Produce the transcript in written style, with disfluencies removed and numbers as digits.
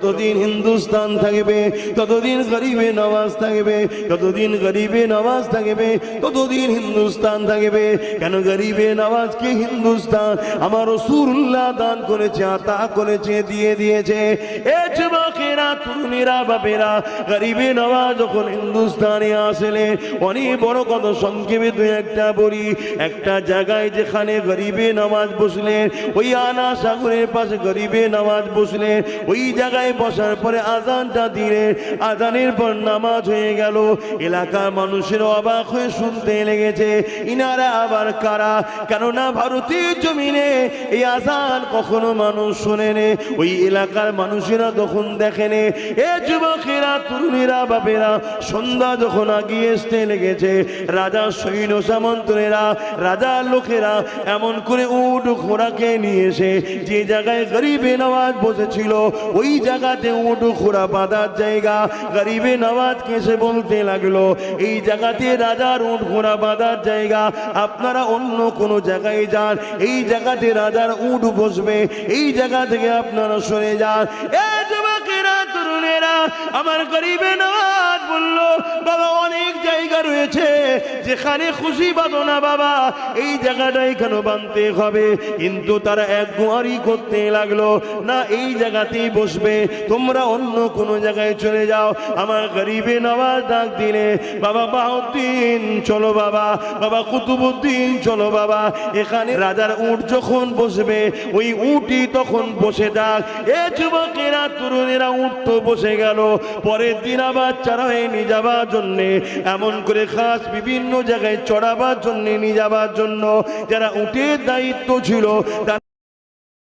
যতদিন হিন্দুস্তান থাকবে ততদিন গরিবে নওয়াজ থাকবে, যতদিন গরিবে নওয়াজ থাকবে ততদিন হিন্দুস্তান থাকবে। কেন গরিবে নওয়াজকে হিন্দুস্তান আমার রাসূলুল্লাহ দান করেছে, আতা করেছে, দিয়ে দিয়েছে। এ যুবকেরা, তরুণীরা, বাপেরা, গরিবে নওয়াজ যখন হিন্দুস্তানে আসলে অনেক বড় কথা সংক্ষেপে দুই একটা বলি। একটা জায়গায় যেখানে গরিবে নওয়াজ বসলেন, ওই আনা সাগরের পাশে গরিবে নওয়াজ বসলেন, ওই জায়গায় বসার পরে আজানটা দিলেন, আজানের পর নামাজ হয়ে গেল। এলাকার মানুষের অবাক হয়ে শুনতে লেগেছে, ইনারা আবার কারা? কেননা ভারতীয় জমিনে এই আজান কখনো মানুষ শোনেনি, ওই এলাকার মানুষেরা তখন দেখেনি। এ যুবকেরা, তরুণীরা, বাপেরা, সন্ধ্যা যখন আগিয়ে আসতে লেগেছে, রাজা সৈন্য সামন্তরেরা, রাজার লোকেরা এমন করে উট ঘোড়াকে নিয়ে এসে যে জায়গায় গরিবে নওয়াজ বসেছিল ওই জায়গাতে উট ঘোড়া বাঁধার জায়গা। গরিবে নওয়াজকে এসে বলতে লাগলো, এই জায়গাতে রাজার উট ঘোড়া বাঁধার জায়গা, আপনারা অন্য কোনো জায়গায় যান, এই জায়গাতে রাজার উট বসবে, এই জায়গা থেকে আপনারা সরে যান। এ যুবকেরা, তরুণেরা, আমার গরিবে নওয়াজ বলল, বাবা অনেক জায়গা রয়েছে যেখানে খুশি বাঁধো না বাবা, এই জায়গাটাই কেন বাঁধতে হবে? কিন্তু তারা এক গুয়ারি করতে লাগলো, না এই জায়গাতেই বসবে, তোমরা অন্য কোনো জায়গায় চলে যাও। আমার গরিবে নওয়াজ ডাক দিলে, বাবা বাহাউদ্দিন চলো বাবা, বাবা কুতুবুদ্দিন চলো বাবা, এখানে রাজার উট যখন বসবে ওই উটই তখন বসে যাক। এ যুবকেরা, তরুণেরা, উট তো বসে গেল। পরের দিন আবার চড়াই নিয়ে যাবার জন্যে, এমন করে খাস বিভিন্ন জায়গায় চড়াবার জন্যে নিয়ে যাবার জন্য যারা উটের দায়িত্ব ছিল